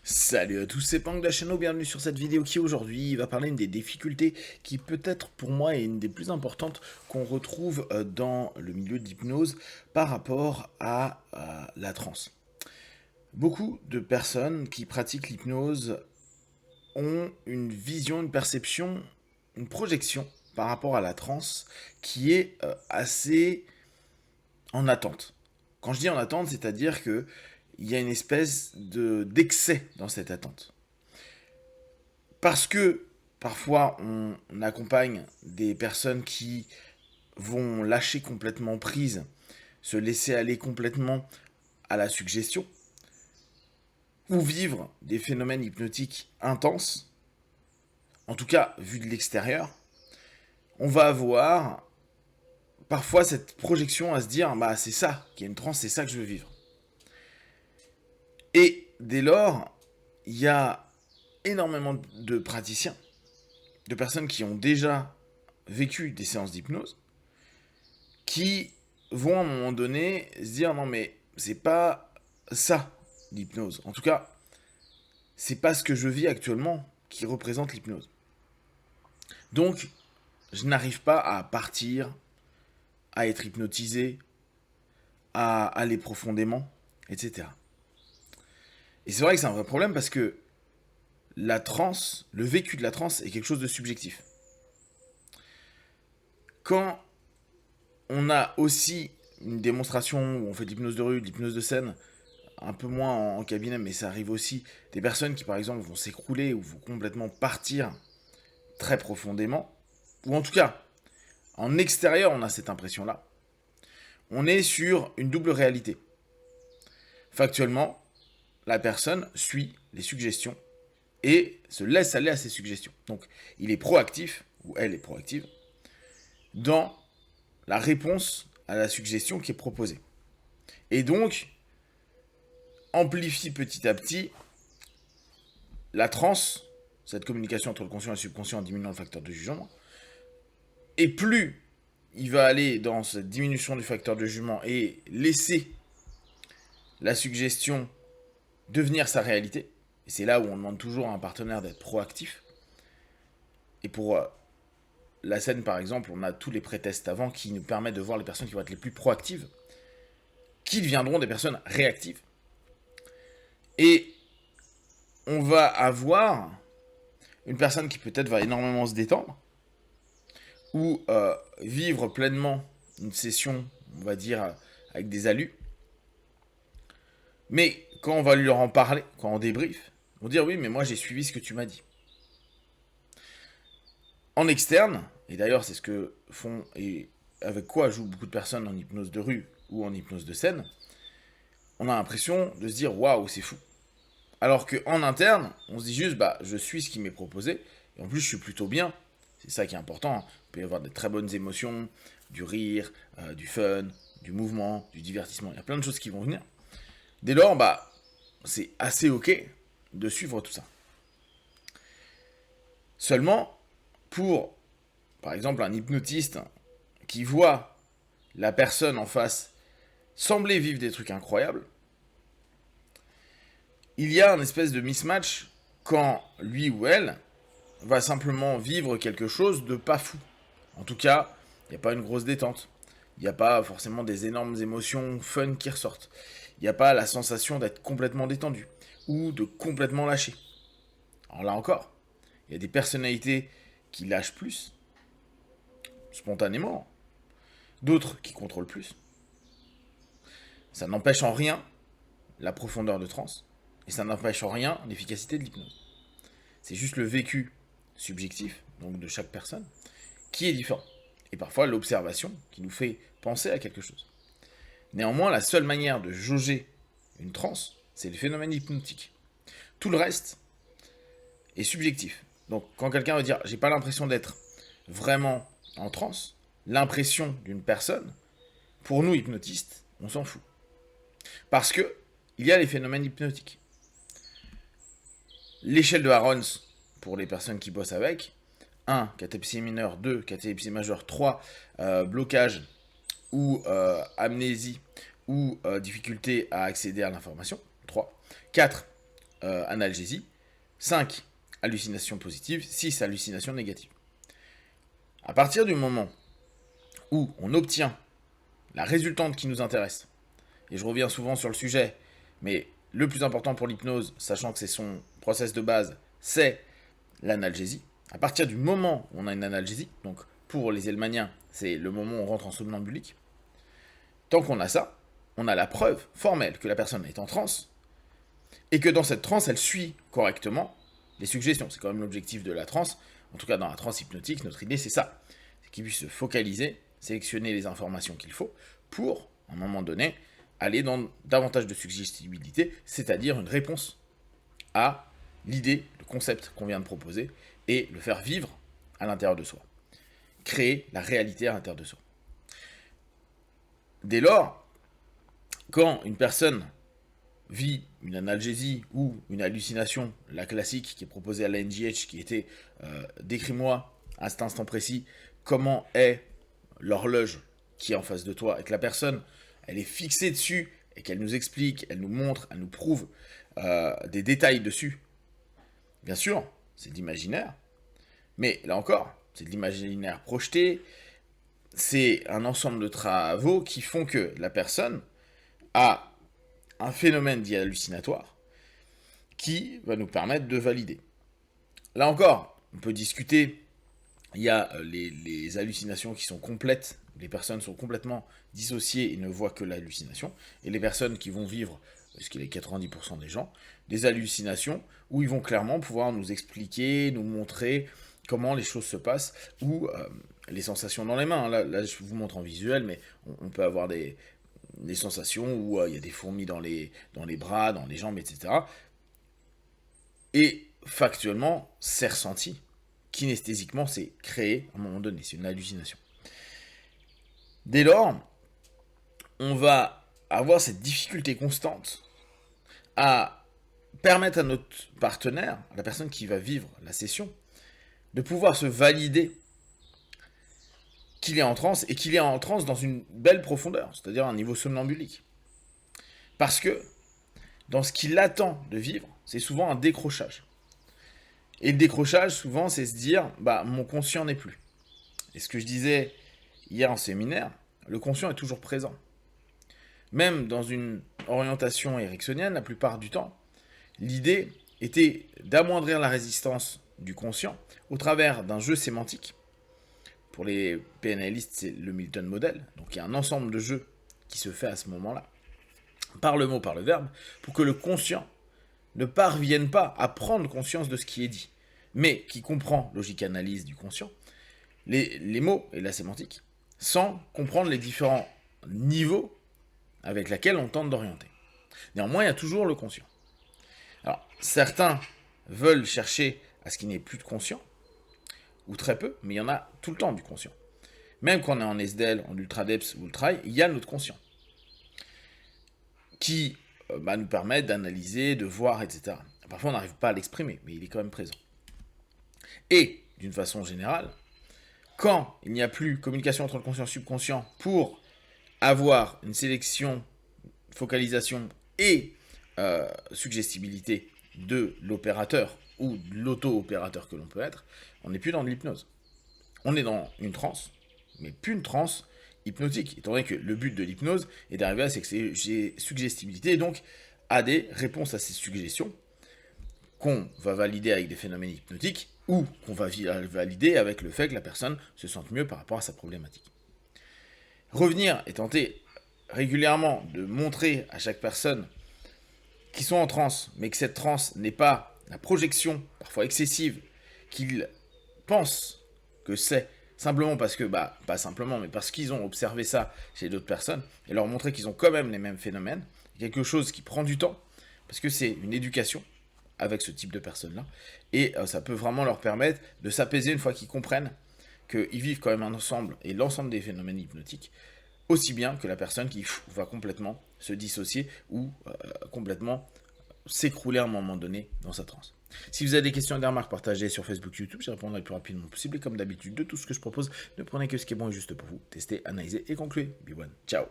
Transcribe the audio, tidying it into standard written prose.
Salut à tous, c'est Pang de la chaîne, bienvenue sur cette vidéo qui aujourd'hui va parler d'une des difficultés qui peut-être pour moi est une des plus importantes qu'on retrouve dans le milieu de l'hypnose par rapport à la transe. Beaucoup de personnes qui pratiquent l'hypnose ont une vision, une perception, une projection par rapport à la transe qui est assez en attente. Quand je dis en attente, c'est-à-dire que il y a une espèce d'excès dans cette attente. Parce que parfois on accompagne des personnes qui vont lâcher complètement prise, se laisser aller complètement à la suggestion, ou vivre des phénomènes hypnotiques intenses, en tout cas vu de l'extérieur, on va avoir parfois cette projection à se dire bah c'est ça qui est une transe, c'est ça que je veux vivre. Et dès lors, il y a énormément de praticiens, de personnes qui ont déjà vécu des séances d'hypnose, qui vont à un moment donné se dire non mais c'est pas ça l'hypnose. En tout cas, c'est pas ce que je vis actuellement qui représente l'hypnose. Donc, je n'arrive pas à partir, à être hypnotisé, à aller profondément, etc. Et c'est vrai que c'est un vrai problème parce que la transe, le vécu de la transe est quelque chose de subjectif. Quand on a aussi une démonstration où on fait de l'hypnose de rue, de l'hypnose de scène, un peu moins en cabinet, mais ça arrive aussi, des personnes qui par exemple vont s'écrouler ou vont complètement partir très profondément, ou en tout cas, en extérieur, on a cette impression-là. On est sur une double réalité. Factuellement, la personne suit les suggestions et se laisse aller à ces suggestions. Donc, il est proactif, ou elle est proactive, dans la réponse à la suggestion qui est proposée. Et donc, amplifie petit à petit la transe, cette communication entre le conscient et le subconscient en diminuant le facteur de jugement. Et plus il va aller dans cette diminution du facteur de jugement et laisser la suggestion devenir sa réalité, et c'est là où on demande toujours à un partenaire d'être proactif. Et pour la scène, par exemple, on a tous les pré-tests avant qui nous permettent de voir les personnes qui vont être les plus proactives, qui deviendront des personnes réactives. Et on va avoir une personne qui peut-être va énormément se détendre, ou vivre pleinement une session, on va dire, avec des alus. Mais quand on va leur en parler, quand on débrief, on va dire oui, mais moi j'ai suivi ce que tu m'as dit. En externe, et d'ailleurs c'est ce que font et avec quoi jouent beaucoup de personnes en hypnose de rue ou en hypnose de scène, on a l'impression de se dire waouh, c'est fou. Alors qu'en interne, on se dit juste bah je suis ce qui m'est proposé, et en plus je suis plutôt bien. C'est ça qui est important. Il peut y avoir de très bonnes émotions, du rire, du fun, du mouvement, du divertissement. Il y a plein de choses qui vont venir. Dès lors, bah, c'est assez ok de suivre tout ça. Seulement, pour, par exemple, un hypnotiste qui voit la personne en face sembler vivre des trucs incroyables, il y a un espèce de mismatch quand lui ou elle va simplement vivre quelque chose de pas fou. En tout cas, il n'y a pas une grosse détente. Il n'y a pas forcément des énormes émotions fun qui ressortent. Il n'y a pas la sensation d'être complètement détendu ou de complètement lâché. Alors là encore, il y a des personnalités qui lâchent plus, spontanément, d'autres qui contrôlent plus. Ça n'empêche en rien la profondeur de transe, et ça n'empêche en rien l'efficacité de l'hypnose. C'est juste le vécu subjectif, donc de chaque personne, qui est différent. Et parfois l'observation qui nous fait penser à quelque chose. Néanmoins, la seule manière de jauger une transe, c'est le phénomène hypnotique. Tout le reste est subjectif. Donc quand quelqu'un va dire j'ai pas l'impression d'être vraiment en transe, l'impression d'une personne, pour nous hypnotistes, on s'en fout. Parce que il y a les phénomènes hypnotiques. L'échelle de Harons, pour les personnes qui bossent avec, 1, catalepsie mineure, 2, catalepsie majeure, 3, blocage ou amnésie ou difficulté à accéder à l'information, 3, 4, analgésie, 5 hallucinations positives, 6 hallucinations négatives. À partir du moment où on obtient la résultante qui nous intéresse, et je reviens souvent sur le sujet, mais le plus important pour l'hypnose, sachant que c'est son process de base, c'est l'analgésie. À partir du moment où on a une analgésie, donc pour les Hellmaniens, c'est le moment où on rentre en somnambulique, tant qu'on a ça, on a la preuve formelle que la personne est en transe, et que dans cette transe, elle suit correctement les suggestions. C'est quand même l'objectif de la transe, en tout cas dans la transe hypnotique, notre idée c'est ça, c'est qu'il puisse se focaliser, sélectionner les informations qu'il faut, pour, à un moment donné, aller dans davantage de suggestibilité, c'est-à-dire une réponse à l'idée, le concept qu'on vient de proposer, et le faire vivre à l'intérieur de soi. Créer la réalité à l'intérieur de soi. Dès lors, quand une personne vit une analgésie ou une hallucination, la classique qui est proposée à la NJH, qui était décris-moi à cet instant précis comment est l'horloge qui est en face de toi, et que la personne, elle est fixée dessus, et qu'elle nous explique, elle nous montre, elle nous prouve des détails dessus. Bien sûr, c'est de l'imaginaire, mais là encore, c'est de l'imaginaire projeté, c'est un ensemble de travaux qui font que la personne a un phénomène dit hallucinatoire qui va nous permettre de valider. Là encore, on peut discuter, il y a les hallucinations qui sont complètes, les personnes sont complètement dissociées et ne voient que l'hallucination, et les personnes qui vont vivre, ce qui est 90% des gens, des hallucinations où ils vont clairement pouvoir nous expliquer, nous montrer comment les choses se passent, ou les sensations dans les mains. Là, je vous montre en visuel, mais on peut avoir des sensations où il y a des fourmis dans les bras, dans les jambes, etc. Et factuellement, c'est ressenti. Kinesthésiquement, c'est créé à un moment donné, c'est une hallucination. Dès lors, on va avoir cette difficulté constante à permettre à notre partenaire, à la personne qui va vivre la session, de pouvoir se valider qu'il est en transe, et qu'il est en transe dans une belle profondeur, c'est-à-dire un niveau somnambulique. Parce que, dans ce qu'il attend de vivre, c'est souvent un décrochage. Et le décrochage, souvent, c'est se dire, mon conscient n'est plus. Et ce que je disais hier en séminaire, le conscient est toujours présent. Même dans une orientation ericksonienne, la plupart du temps, l'idée était d'amoindrir la résistance du conscient au travers d'un jeu sémantique. Pour les PNListes, c'est le Milton Model. Donc il y a un ensemble de jeux qui se fait à ce moment-là, par le mot, par le verbe, pour que le conscient ne parvienne pas à prendre conscience de ce qui est dit, mais qui comprend logique analyse du conscient, les mots et la sémantique, sans comprendre les différents niveaux avec lesquels on tente d'orienter. Néanmoins, il y a toujours le conscient. Alors, certains veulent chercher à ce qu'il n'y ait plus de conscient, ou très peu, mais il y en a tout le temps du conscient. Même quand on est en SDL, en ultra-depth ou ultra, il y a notre conscient, qui nous permet d'analyser, de voir, etc. Parfois, on n'arrive pas à l'exprimer, mais il est quand même présent. Et, d'une façon générale, quand il n'y a plus communication entre le conscient et le subconscient pour avoir une sélection, focalisation et suggestibilité de l'opérateur ou de l'auto-opérateur que l'on peut être, on n'est plus dans de l'hypnose. On est dans une transe, mais plus une transe hypnotique, étant donné que le but de l'hypnose est d'arriver à cette suggestibilité, et donc à des réponses à ces suggestions qu'on va valider avec des phénomènes hypnotiques, ou qu'on va valider avec le fait que la personne se sente mieux par rapport à sa problématique. Revenir et tenter régulièrement de montrer à chaque personne qui sont en transe, mais que cette transe n'est pas la projection, parfois excessive, qu'ils pensent que c'est, simplement parce que, pas simplement, mais parce qu'ils ont observé ça chez d'autres personnes, et leur montrer qu'ils ont quand même les mêmes phénomènes, quelque chose qui prend du temps, parce que c'est une éducation avec ce type de personnes-là, et ça peut vraiment leur permettre de s'apaiser une fois qu'ils comprennent qu'ils vivent quand même un ensemble, et l'ensemble des phénomènes hypnotiques, aussi bien que la personne qui va complètement se dissocier ou complètement s'écrouler à un moment donné dans sa transe. Si vous avez des questions et des remarques, partagez sur Facebook, YouTube, j'y répondrai le plus rapidement possible. Et comme d'habitude, de tout ce que je propose, ne prenez que ce qui est bon et juste pour vous. Testez, analysez et concluez. Be one. Ciao.